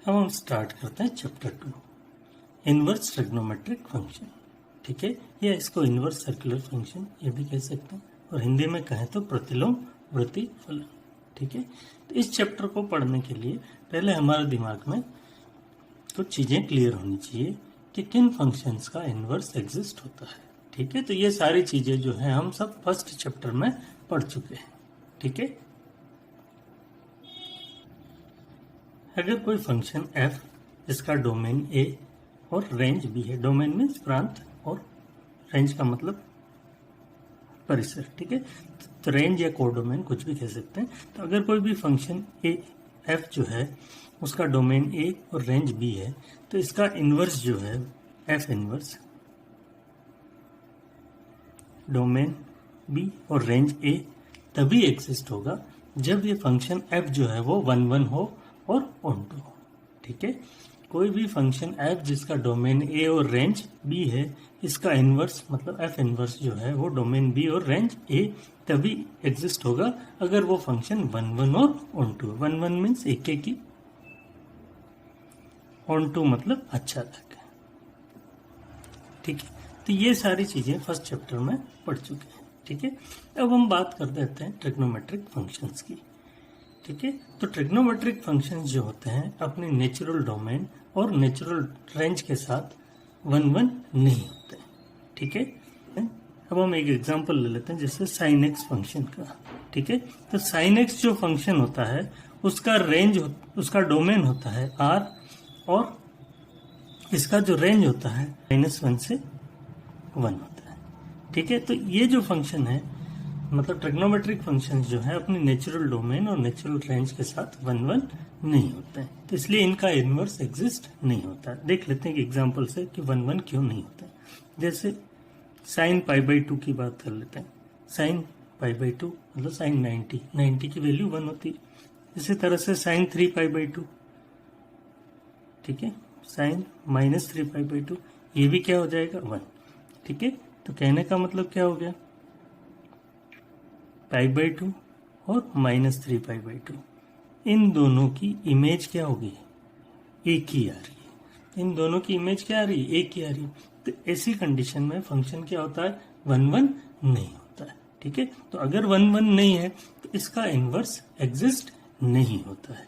अब हम स्टार्ट करते हैं चैप्टर 2 इनवर्स ट्रिग्नोमेट्रिक फंक्शन। ठीक है, या इसको इनवर्स सर्कुलर फंक्शन ये भी कह सकते हैं, और हिंदी में कहें तो प्रतिलोम वृत्ति फलन। ठीक है, तो इस चैप्टर को पढ़ने के लिए पहले हमारे दिमाग में कुछ चीजें क्लियर होनी चाहिए कि किन फंक्शंस का इनवर्स एग्जिस्ट होता है। ठीक है, तो ये सारी चीजें जो है हम सब फर्स्ट चैप्टर में पढ़ चुके हैं। ठीक है, अगर कोई फंक्शन f जिसका डोमेन a और रेंज b है, डोमेन मीन्स प्रांत और रेंज का मतलब परिसर। ठीक है, तो रेंज या कोडोमेन कुछ भी कह सकते हैं। तो अगर कोई भी फंक्शन a f जो है उसका डोमेन a और रेंज b है, तो इसका इनवर्स जो है f इनवर्स डोमेन b और रेंज a तभी एग्जिस्ट होगा जब ये फंक्शन f जो है वो 1 1 हो और ऑन टू हो। ठीक है, कोई भी फंक्शन f जिसका डोमेन a और रेंज b है, इसका इनवर्स मतलब f इनवर्स जो है वो डोमेन b और रेंज a तभी एग्जिस्ट होगा अगर वो फंक्शन 1 1 और ऑन टू। 1 1 मीन्स एक की, ऑन टू मतलब अच्छा तक। ठीक है, तो ये सारी चीजें फर्स्ट चैप्टर में पढ़ चुके हैं। ठीक है, अब हम बात कर देते हैं ट्रिग्नोमेट्रिक फंक्शंस की। ठीक है, तो ट्रिग्नोमेट्रिक फंक्शंस जो होते हैं अपने नेचुरल डोमेन और नेचुरल रेंज के साथ 1 1 नहीं होते। ठीक है, अब हम एक एग्जांपल ले लेते हैं जैसे साइन एक्स फंक्शन का। ठीक है, तो साइन एक्स जो फंक्शन होता है उसका रेंज उसका डोमेन होता है r, और इसका जो रेंज होता है -1 से 1 होता है। ठीक है, तो ये जो फंक्शन है मतलब ट्रिग्नोमेट्रिक फंक्शंस जो है अपने नेचुरल डोमेन और नेचुरल रेंज के साथ 1 1 नहीं होते हैं, तो इसलिए इनका इनवर्स एग्जिस्ट नहीं होता। देख लेते हैं कि एग्जांपल से कि 1 1 क्यों नहीं होता। जैसे साइन π/2 की बात कर लेते हैं। साइन π/2 मतलब साइन 90 की वैल्यू 1 होती है। इसी तरह से साइन 3π/2, ठीक है, साइन -3π/2 ये भी क्या हो जाएगा 1। ठीक है, तो कहने का मतलब क्या हो गया, π/2 और -3π/2 इन दोनों की इमेज क्या होगी, एक ही आ रही है। इन दोनों की इमेज क्या आ रही है, एक ही आ रही है। तो ऐसी कंडीशन में फंक्शन क्या होता है, 1 1 नहीं होता है। ठीक है, तो अगर 1 1 नहीं है तो इसका इनवर्स एग्जिस्ट नहीं होता है।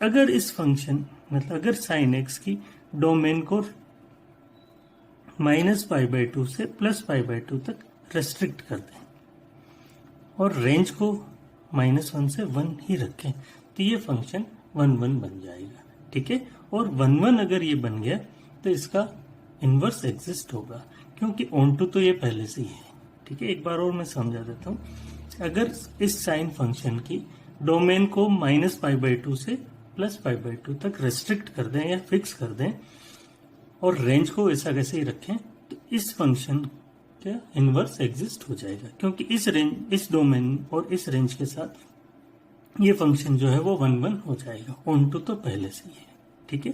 अगर इस फंक्शन मतलब अगर साइन एक्स की डोमेन को -π/2 से +π/2 तक रेस्ट्रिक्ट कर दें और रेंज को -1 से 1 ही रखें, तो ये फंक्शन 1 1 बन जाएगा। ठीक है, और 1 1 अगर ये बन गया तो इसका इनवर्स एग्जिस्ट होगा, क्योंकि ऑन टू तो ये पहले से ही है। ठीक है, एक बार और मैं समझा देता हूँ। अगर इस साइन फंक्शन की डोमेन को -π/2 से +π/2 तक रेस्ट्रिक्ट कर दें या फिक्स कर दें और रेंज को ऐसा कैसे ही रखें, तो इस फंक्शन का इनवर्स एग्जिस्ट हो जाएगा, क्योंकि इस डोमेन और इस रेंज के साथ ये फंक्शन जो है वो 1 1 हो जाएगा। ऑन टू तो पहले से ही है। ठीक है,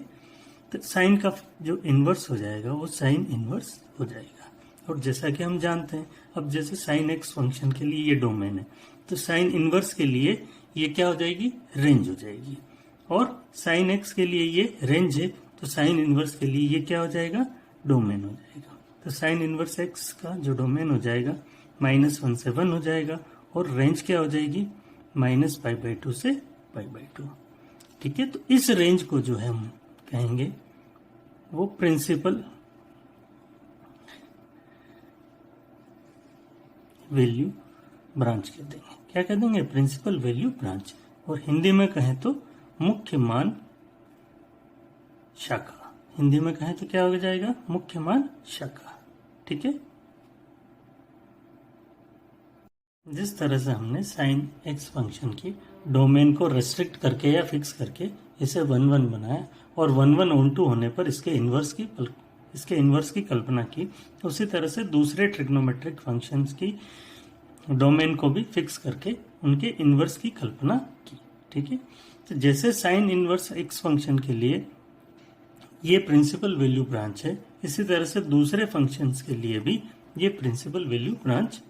तो साइन का जो इनवर्स हो जाएगा वो साइन इनवर्स हो जाएगा। और जैसा कि हम जानते हैं, अब जैसे साइन एक्स फंक्शन के लिए ये डोमेन है, तो साइन इनवर्स के लिए ये क्या हो जाएगी, रेंज हो जाएगी। और साइन एक्स के लिए ये रेंज है, तो साइन इनवर्स के लिए ये क्या हो जाएगा, डोमेन हो जाएगा। तो साइन इनवर्स एक्स का जो डोमेन हो जाएगा -1 से 1 हो जाएगा, और रेंज क्या हो जाएगी -π/2 से π/2। ठीक है, तो इस रेंज को जो है हम कहेंगे वो प्रिंसिपल वैल्यू ब्रांच कह देंगे। क्या कह देंगे, प्रिंसिपल वैल्यू ब्रांच। और हिंदी में कहें तो मुख्य मान शाखा। हिंदी में कहें तो क्या हो जाएगा, मुख्य मान शाखा। ठीक है, जिस तरह से हमने साइन एक्स फंक्शन की डोमेन को रेस्ट्रिक्ट करके या फिक्स करके इसे 1 1 बनाया और 1 1 ऑन टू होने पर इसके इनवर्स की कल्पना की, उसी तरह से दूसरे ट्रिग्नोमेट्रिक फंक्शंस की डोमेन को भी फिक्स करके उनके इनवर्स की कल्पना की। ठीक है, तो जैसे साइन इनवर्स एक्स फंक्शन के लिए ये प्रिंसिपल वैल्यू ब्रांच है, इसी तरह से दूसरे फंक्शंस के लिए भी ये प्रिंसिपल वैल्यू ब्रांच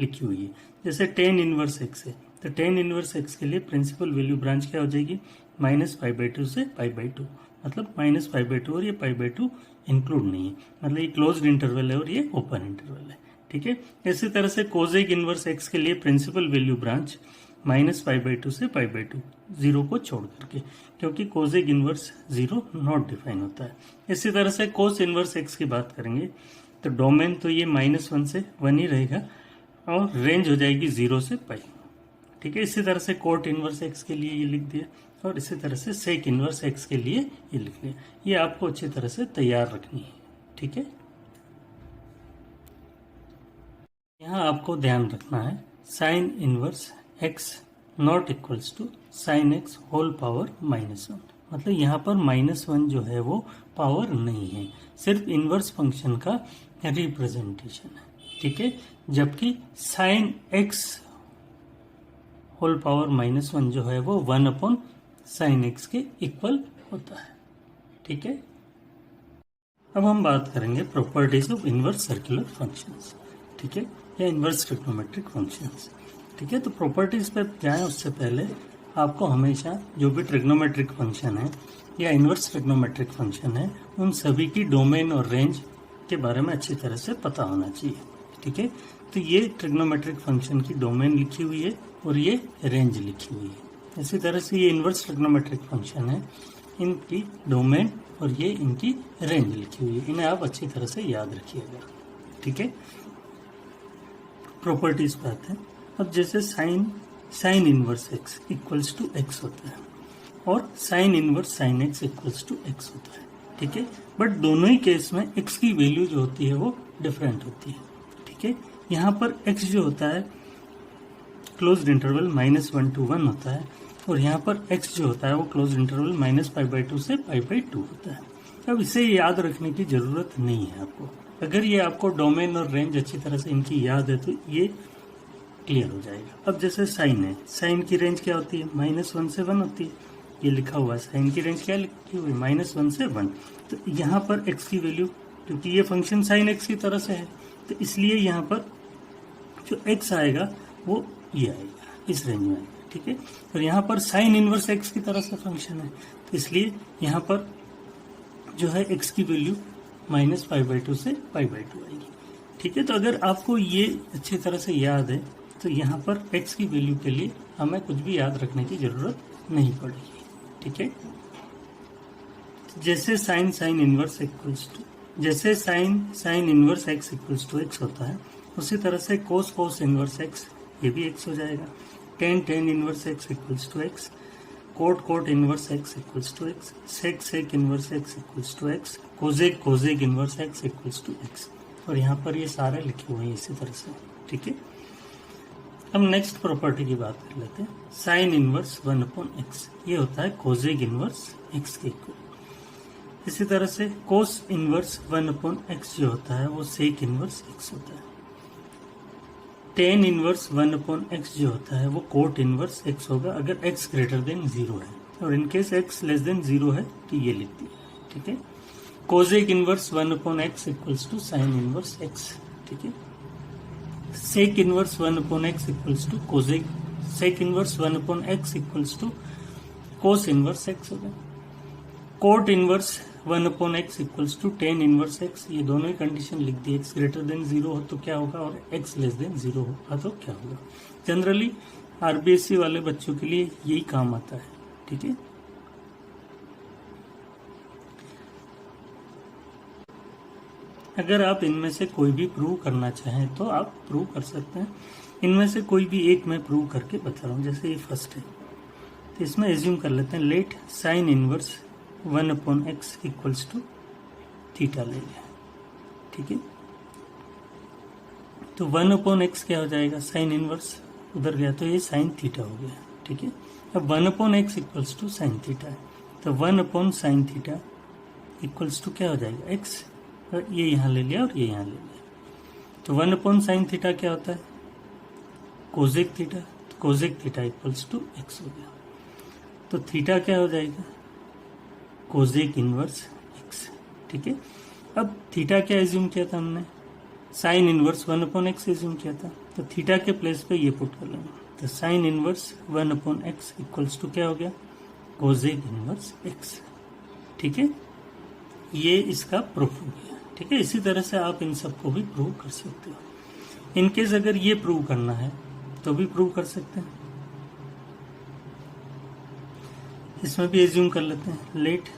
लिखी हुई है। जैसे टेन इनवर्स एक्स है, तो टेन इनवर्स एक्स के लिए प्रिंसिपल वैल्यू ब्रांच क्या हो जाएगी, -π/2 से π/2। मतलब -π/2 और ये π/2 इंक्लूड नहीं है, मतलब ये क्लोज्ड इंटरवल है और ये ओपन इंटरवल है। ठीक है, इसी तरह से कोसेक इनवर्स x के लिए प्रिंसिपल वैल्यू ब्रांच -π/2 से π/2 0 को छोड़ करके, क्योंकि कोसेक इनवर्स 0 नॉट डिफाइन होता है। इसी तरह से कोस इनवर्स x की बात करेंगे तो डोमेन तो ये -1 से 1 ही रहेगा और रेंज हो जाएगी 0 से π। ठीक है, इसी तरह से कोट इनवर्स x के लिए ये लिख दिया और इसी तरह से सेक इनवर्स x के लिए ये लिख लिया। ये आपको अच्छी तरह से तैयार रखनी है। ठीक है, यहाँ आपको ध्यान रखना है sine inverse x not equals to sine x whole power -1, मतलब यहाँ पर -1 जो है वो पावर नहीं है, सिर्फ इनवर्स फंक्शन का रिप्रेजेंटेशन है। ठीक है, जबकि साइन x होल पावर -1 जो है वो 1/sin x के इक्वल होता है। ठीक है, अब हम बात करेंगे properties of inverse circular functions. ठीक है, या इनवर्स ट्रिग्नोमेट्रिक फंक्शंस। ठीक है, तो प्रॉपर्टीज पे जाएं उससे पहले आपको हमेशा जो भी ट्रिग्नोमेट्रिक फंक्शन है या इनवर्स ट्रिग्नोमेट्रिक फंक्शन है उन सभी की डोमेन और रेंज के बारे में अच्छी तरह से पता होना चाहिए। ठीक है, तो ये ट्रिग्नोमेट्रिक फंक्शन की डोमेन लिखी हुई है और ये रेंज लिखी हुई है। इसी तरह से ये इनवर्स ट्रिग्नोमेट्रिक फंक्शन है, इनकी डोमेन और ये इनकी रेंज लिखी हुई है। इन्हें आप अच्छी तरह से याद रखिएगा। ठीक है, प्रॉपर्टीज पे आते हैं। अब जैसे sine inverse x equals to x होता है और sine inverse sine x equals to x होता है। ठीक है, बट दोनों ही केस में x की वैल्यू जो होती है वो डिफरेंट होती है। ठीक है, यहाँ पर x जो होता है क्लोज्ड इंटरवल -1 to 1 होता है और यहाँ पर x जो होता है वो क्लोज्ड इंटरवल -π/2 से π/2 होता है। अब इसे याद रखने की जरूरत नहीं है आपको। अगर ये आपको डोमेन और रेंज अच्छी तरह से इनकी याद है तो ये क्लियर हो जाएगा। अब जैसे साइन है, साइन की रेंज क्या होती है? -1 से 1 होती है, ये लिखा हुआ है। साइन की रेंज क्या लिखी हुई? -1 से 1। तो यहाँ पर x की वैल्यू, क्योंकि ये फंक्शन साइन x की तरह से है, तो इसलिए यहाँ पर जो x आएगा वो ये आएगा, इस रेंज में आएगा। ठीक है, और यहाँ पर साइन इनवर्स x की तरह से फंक्शन है, तो इसलिए यहाँ पर जो है x की वैल्यू -π/2 से π/2 आएगी। ठीक है, तो अगर आपको ये अच्छी तरह से याद है तो यहाँ पर x की वैल्यू के लिए हमें कुछ भी याद रखने की जरूरत नहीं पड़ेगी। ठीक है, जैसे sine inverse x equals to x होता है, उसी तरह से कोस इनवर्स x ये भी x हो जाएगा। Tan inverse x equals to x, cot inverse x equals to x, sec inverse x equals to x, cosec inverse x equals to x, और यहाँ पर ये सारे लिखे हुए हैं इसी तरह से। ठीक है, अब नेक्स्ट प्रॉपर्टी की बात कर लेते हैं। साइन इनवर्स 1/x ये होता है कोजेक इनवर्स x के इक्वल। इसी तरह से कोस इनवर्स 1/x जो होता है वो सेक इनवर्स x होता है। टेन इनवर्स 1/x जो होता है वो कोट इनवर्स x होगा अगर x ग्रेटर देन 0 है, और इनकेस x लेस देन 0 है तो ये लिख दिया। ठीक है, cosec inverse 1/x equals to sine inverse x। ठीक है, sec inverse 1/x equals to cosec, sec inverse 1/x equals to cos inverse x होगा। Cot inverse 1/x equals to tan inverse x, ये दोनों ही कंडीशन लिख दी। x greater then 0 हो तो क्या होगा और x लेस देन 0 होगा तो क्या होगा। जनरली आरबीएससी वाले बच्चों के लिए यही काम आता है। ठीक है, अगर आप इनमें से कोई भी प्रूव करना चाहें तो आप प्रूव कर सकते हैं। इनमें से कोई भी एक मैं प्रूव करके बता रहा हूँ। जैसे ये फर्स्ट है, तो इसमें एज्यूम कर लेते हैं let sine inverse 1/x equals to theta ले लिया। ठीक है, तो 1/x क्या हो जाएगा? साइन इनवर्स उधर गया तो ये साइन थीटा हो गया। ठीक है, अब 1/x equals to sine theta है, तो 1/sin थीटा इक्वल्स टू क्या हो जाएगा? x, ये यहाँ ले लिया और ये यहाँ ले लिया। तो 1/sin थीटा क्या होता है? कोजेक थीटा, तो cosec theta equals to x हो गया। तो थीटा क्या हो जाएगा? Cosec inverse x। ठीक है, अब थीटा क्या एज्यूम किया था हमने? साइन इनवर्स 1/x एज्यूम किया था, तो थीटा के प्लेस पे ये पुट कर लेंगे। तो sine inverse 1/x equals to क्या हो गया? Kozak inverse x। ठीक है, ये इसका प्रूफ हो गया। ठीक है, इसी तरह से आप इन सबको भी प्रूव कर सकते हो। इनकेस अगर ये प्रूव करना है तो भी प्रूव कर सकते हैं। इसमें भी एज्यूम कर लेते हैं, let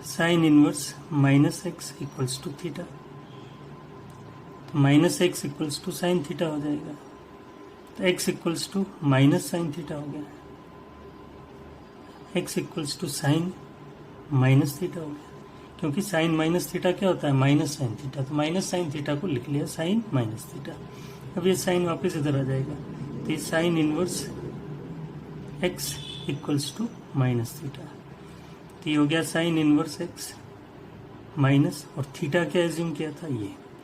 sine inverse minus X equals to theta, तो minus X equals to sine theta हो जाएगा, तो X equals to minus sine theta हो गया, X equals to sine minus theta हो गया, क्योंकि साइन माइनस थीटा क्या होता है, माइनस साइन थीटा, तो माइनस साइन थीटा को लिख लिया साइन माइनस थीटा। अब ये साइन वापस इधर आ जाएगा, तो ये sine inverse x equals to minus theta, तो ये हो गया साइन इनवर्स एक्स माइनस, और थीटा क्या एज्यूम किया था,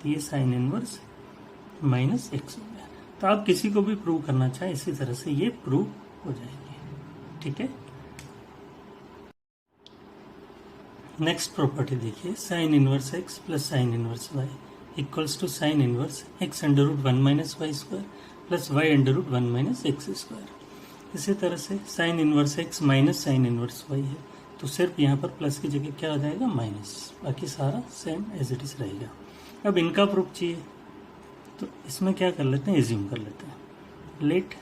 ये साइन इनवर्स माइनस एक्स हो गया। तो आप किसी को भी प्रूव करना चाहें इसी तरह से ये प्रूव हो जाएंगे। ठीक है, नेक्स्ट प्रॉपर्टी देखिए, sine inverse x plus sine inverse y equals to sine inverse x under root one minus Y square plus y under root one minus x square. इसी तरह से sine inverse x minus sine inverse y है, तो सिर्फ यहाँ पर plus की जगह क्या हो जाएगा, माइनस, बाकी सारा सेम एज इट इज रहेगा। अब इनका प्रूफ चाहिए, तो इसमें क्या कर लेते हैं, एज्यूम कर लेते हैं, let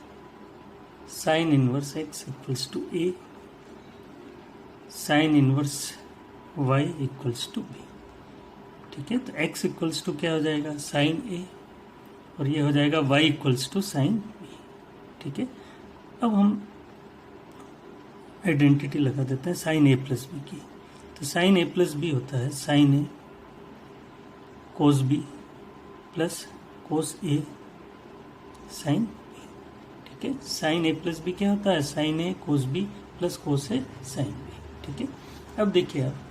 sine inverse x equals to A sine inverse y equals to B. ठीक है, तो x इक्वल्स टू क्या हो जाएगा, साइन ए, और ये हो जाएगा y equals to sine B. ठीक है, अब हम आइडेंटिटी लगा देते हैं साइन ए प्लस बी की, तो साइन ए प्लस बी होता है sign A cos B plus cos A sine B. ठीक है, साइन ए प्लस बी क्या होता है, sign A cos B plus cos A sine B. ठीक है, अब देखिए आप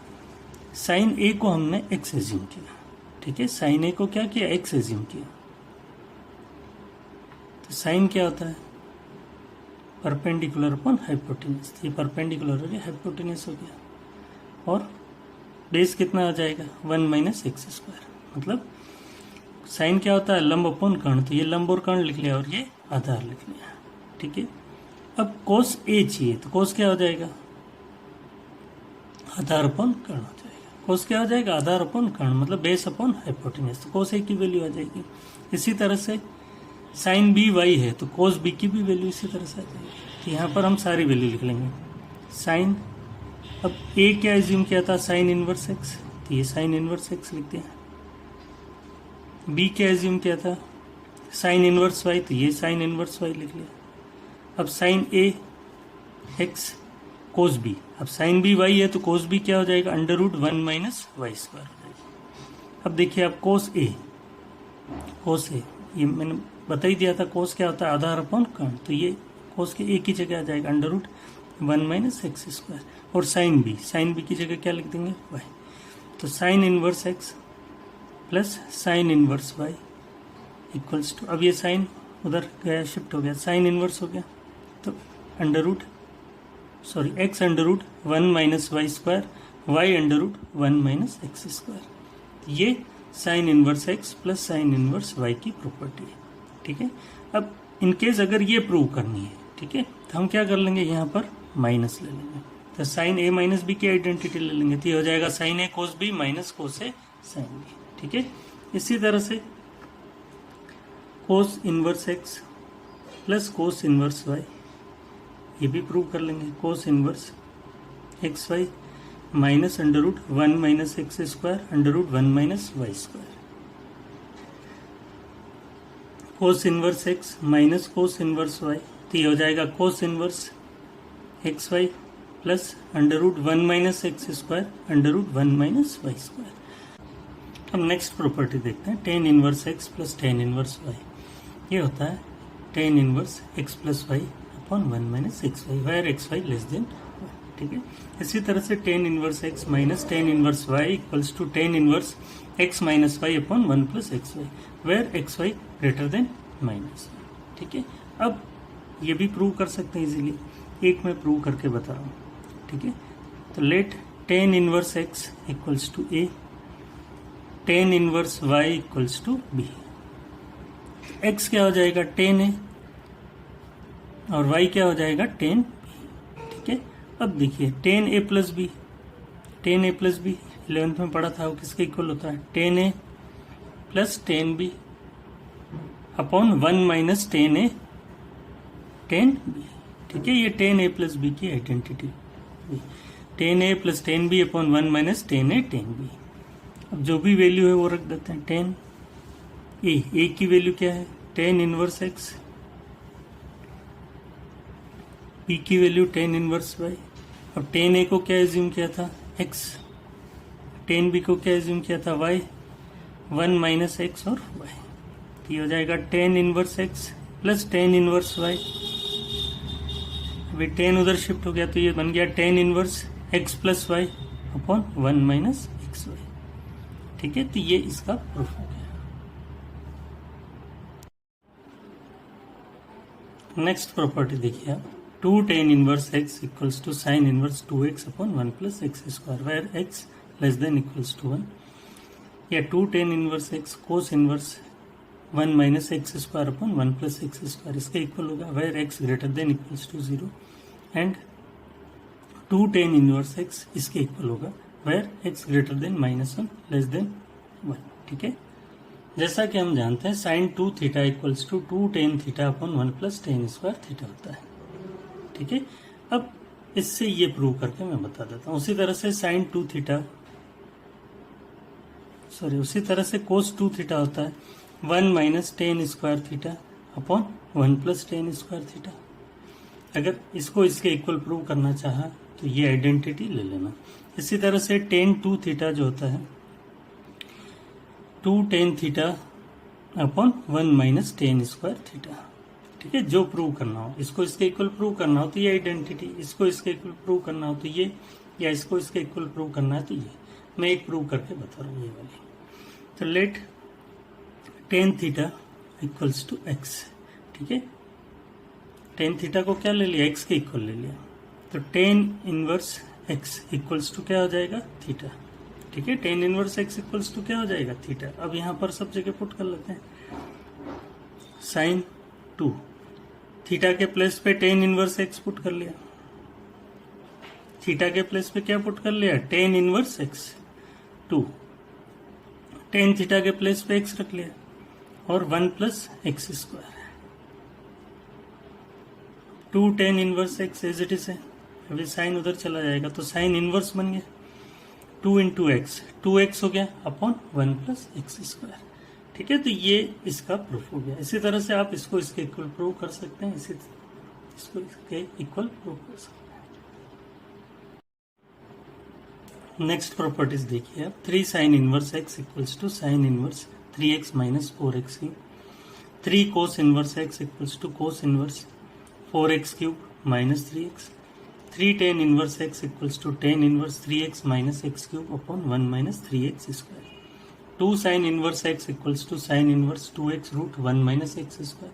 साइन ए को हमने एक्स एज्यूम किया। ठीक है, साइन ए को क्या किया, एक्स एज्यूम किया, तो साइन क्या होता है, परपेंडिकुलर अपॉन हाइपोटेन्यूस, ये परपेंडिकुलर हो गया, हाइपोटेन्यूस हो गया, और बेस कितना आ जाएगा, वन माइनस एक्स स्क्वायर, मतलब साइन क्या होता है, लंब अपॉन कर्ण, तो ये लंब और कर्ण लिख लिया और ये आधार लिख लिया। ठीक है, अब कोस ए चाहिए, तो कोस क्या हो जाएगा, आधार अपॉन कर्ण हो जाएगा, कोस क्या हो जाएगा, आधार अपॉन कर्ण, मतलब बेस अपॉन हाइपोटेन्यूस, तो कोस ए की वैल्यू आ जाएगी। इसी तरह से साइन बी वाई है, तो कोस बी की भी वैल्यू इसी तरह से आ जाएगी, तो यहाँ पर हम सारी वैल्यू लिख लेंगे। साइन, अब ए क्या एज्यूम किया था, साइन इनवर्स एक्स, तो ये साइन इनवर्स एक्स लिख दिया। बी क्या एज्यूम किया था, साइन इनवर्स वाई, तो ये साइन इनवर्स वाई लिख लिया। अब sine A x cos B, अब साइन बी वाई है, तो कोस बी क्या हो जाएगा, under root one minus Y square हो जाएगा। अब देखिए आप कोस ए, ये मैंने बता ही दिया था, कोस क्या होता है, आधार अपॉन कर्ण, तो ये कोस के ए की जगह आ जाएगा under root one minus x square, और साइन बी की जगह क्या लिख देंगे, वाई, तो sine inverse x plus sine inverse y equals to, अब ये साइन उधर गया, शिफ्ट हो गया, साइन इनवर्स हो गया, तो under root X under root one minus Y square Y under root one minus x square, ये sine inverse x plus sine inverse Y की प्रॉपर्टी है। ठीक है, अब इनकेस अगर ये प्रूव करनी है, ठीक है, तो हम क्या कर लेंगे, यहाँ पर माइनस ले लेंगे, तो साइन ए माइनस बी की आइडेंटिटी ले लेंगे, तो ये हो जाएगा sine A cos B minus cos A sine B. ठीक है, इसी तरह से cos inverse x plus cos inverse y, ये भी प्रूव कर लेंगे, cos inverse x y minus under root one minus x square under root one minus Y square, cos inverse x minus cos inverse y, तो ये हो जाएगा cos inverse x y plus under root one minus x square under root one minus Y square. अब next property देखते हैं, tan inverse x plus tan inverse y, ये होता है tan inverse x plus y upon one minus x y, where x y less than. ठीक है, इसी तरह से tan inverse x minus tan inverse y equals to tan inverse x minus y upon one plus x y, where x y greater than minus. ठीक है, अब ये भी प्रूव कर सकते हैं इजीली, एक मैं प्रूव करके बता रहा हूँ। ठीक है, तो let tan inverse x equals to A tan inverse y equals to B, x क्या हो जाएगा, टेन ए, और वाई क्या हो जाएगा, टेन बी। ठीक है, अब देखिए tan A plus B, tan A plus B 11th में पढ़ा था, वो किसके इक्वल होता है? Tan A plus tan B upon 1 minus tan A tan B. ठीक है, ये टेन ए प्लस बी की identity, tan A plus tan B upon 1 minus tan A tan B. अब जो भी वैल्यू है वो रख देते हैं। टेन ए की वैल्यू क्या है? टेन इनवर्स एक्स, बी की वैल्यू टेन इनवर्स वाई। अब टेन ए को क्या एज्यूम किया था? एक्स, टेन बी को क्या एज्यूम किया था? वाई, 1 माइनस एक्स और वाई। तो ये हो जाएगा tan inverse x plus tan inverse y. अभी टेन उधर शिफ्ट हो गया तो ये बन गया tan inverse x plus y upon 1 minus x y. ठीक है, तो ये इसका प्रूफ हो गया। नेक्स्ट प्रॉपर्टी देखिए आप, 2 tan inverse x equals to sine inverse 2x upon 1 plus x square where x less than equals to 1, या 2 tan inverse x cos inverse 1 minus x square upon 1 plus x square, इसका equal होगा where x greater than equals to 0, and 2 tan inverse x इसके equal होगा where x greater than minus 1 less than 1। ठीक है, जैसा कि हम जानते हैं sine 2 theta equals to 2 tan theta upon 1 plus tan square theta होता है। ठीक है, अब इससे ये प्रूव करके मैं बता देता हूँ। उसी तरह से साइन 2 थीटा उसी तरह से कोस 2 थीटा होता है 1 minus tan square theta upon 1 plus tan square theta. अगर इसको इसके इक्वल प्रूव करना चाहा तो ये आइडेंटिटी ले लेना। इसी तरह से tan 2 थीटा जो होता है 2 tan theta upon 1 minus tan square theta. ठीक है, जो प्रूव करना हो, इसको इसके इक्वल प्रूव करना हो तो ये आइडेंटिटी, इसको इसके इक्वल प्रूव करना हो तो ये, या इसको इसके इक्वल प्रूव करना है तो ये। मैं एक प्रूव करके बता रहा हूँ ये वाली। तो let tan theta equals to x. ठीक है, tan थीटा को क्या ले लिया? एक्स के इक्वल ले लिया, तो tan inverse x equals to क्या हो जाएगा? थीटा। ठीक है, tan inverse x equals to क्या हो जाएगा? थीटा। अब यहाँ पर सब जगह पुट कर लेते हैं। साइन 2 थीटा के प्लेस पे tan इनवर्स एक्स पुट कर लिया, थीटा के प्लेस पे क्या पुट कर लिया? tan inverse x 2, tan theta के प्लेस पे एक्स रख लिया और 1 plus x square, 2 tan inverse x as it is है। अभी साइन उधर चला जाएगा तो साइन इनवर्स बन गया 2 इंटू एक्स, 2x हो गया अपॉन 1 प्लस एक्स स्क्वायर। ठीक है, तो ये इसका प्रूफ हो गया। इसी तरह से आप इसको इसके इक्वल प्रूव कर सकते हैं, इसको इसके इक्वल प्रूव कर सकते हैं। नेक्स्ट प्रॉपर्टीज देखिए आप, 3 sine inverse x equals to sine inverse 3x minus 4x cube, 3 cos inverse x equals to cos inverse 4x cube minus 3x, 3 tan inverse x equals to tan inverse 3x minus x cube upon 1 minus 3x square, 2 sine inverse x equals to sine inverse 2x root 1 minus x square,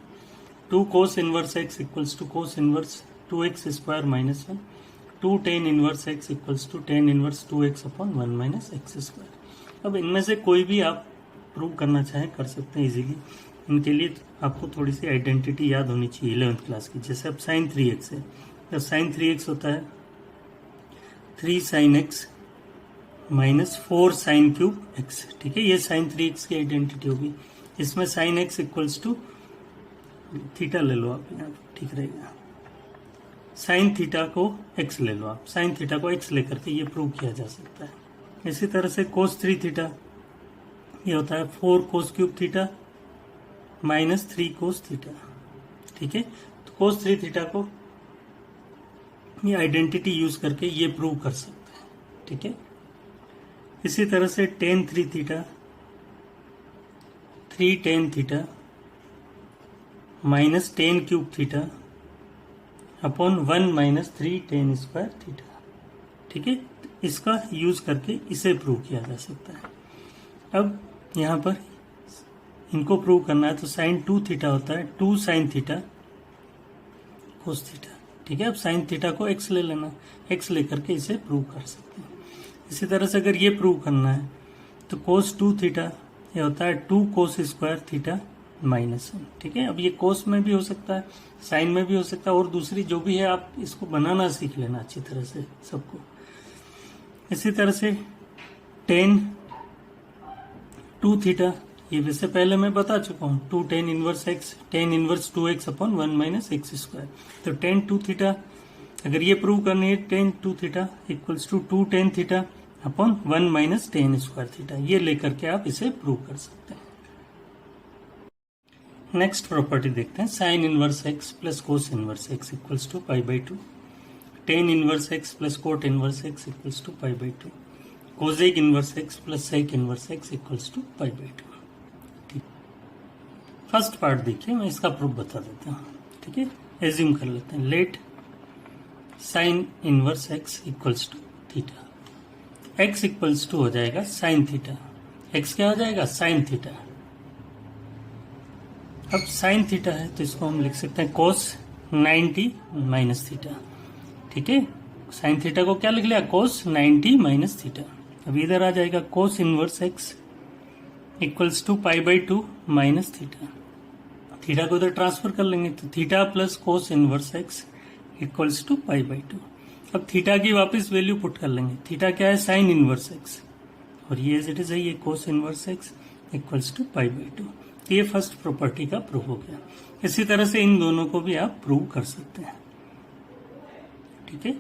2 cos inverse x equals to cos inverse 2x square minus 1, 2 tan inverse x equals to tan inverse 2x upon 1 minus x square. अब इनमें से कोई भी आप prove करना चाहें कर सकते हैं इजीली। इनके लिए आपको थोड़ी सी आइडेंटिटी याद होनी चाहिए 11th क्लास की। जैसे अब साइन 3x है, तो साइन 3x होता है 3 sine x minus 4 sine cube x. ठीक है, ये साइन 3x की आइडेंटिटी होगी। इसमें sine x equals to theta ले लो आप, यहाँ ठीक रहेगा। साइन थीटा को एक्स ले लो आप, साइन थीटा को एक्स लेकर के ये प्रूव किया जा सकता है। इसी तरह से कोस 3 थीटा ये होता है 4 cos cube theta minus 3 cos theta. ठीक है, तो कोस 3 थीटा को ये आइडेंटिटी यूज करके ये प्रूव कर सकते हैं। ठीक है, इसी तरह से tan 3 theta 3 tan theta minus tan cube theta upon 1 minus 3 tan square theta. ठीक है, इसका यूज करके इसे प्रूव किया जा सकता है। अब यहाँ पर इनको प्रूव करना है तो साइन 2 थीटा होता है 2 साइन थीटा कोस थीटा। ठीक है, अब साइन थीटा को एक्स ले लेना, एक्स लेकर के इसे प्रूव कर सकते हैं। इसी तरह से अगर ये प्रूव करना है तो कोस 2 थीटा ये होता है 2 कोस स्क्वायर थीटा माइनस 1। ठीक है, अब ये कोस में भी हो सकता है, साइन में भी हो सकता है, और दूसरी जो भी है आप इसको बनाना सीख लेना अच्छी तरह से सबको। इसी तरह से टेन 2 थीटा, ये वैसे पहले मैं बता चुका हूँ, 2 tan inverse x, tan inverse 2x upon 1 minus x square. तो टेन 2 थीटा, अगर ये प्रूव करनी है, tan 2 theta equals to 2 tan theta upon 1 minus tan square theta, ये लेकर के आप इसे प्रूव कर सकते हैं। नेक्स्ट प्रॉपर्टी देखते हैं, sine inverse x plus cos inverse x equals to pi by 2, tan inverse x plus cot inverse x equals to pi by 2, cosec inverse x plus sec inverse x equals to pi by 2। ठीक, first part देखिए, मैं इसका proof बता देता हूँ। ठीक है, assume कर लेते हैं, let sine inverse x equals to theta, x equals to हो जाएगा साइन थीटा, एक्स क्या हो जाएगा, साइन थीटा। अब साइन थीटा है तो इसको हम लिख सकते हैं कोस 90 माइनस थीटा। ठीक है, साइन थीटा को क्या लिख लिया, कोस 90 माइनस थीटा। अब इधर आ जाएगा cos inverse x equals to pi by 2 minus theta, theta को इधर ट्रांसफर कर लेंगे तो theta plus cos inverse x equals to pi by 2। अब थीटा की वापस वैल्यू पुट कर लेंगे, थीटा क्या है, साइन इनवर्स एक्स, और ये एज इट इज है, ये cos inverse x equals to pi by 2। ये फर्स्ट प्रॉपर्टी का प्रूफ हो गया। इसी तरह से इन दोनों को भी आप प्रूव कर सकते हैं। ठीक है।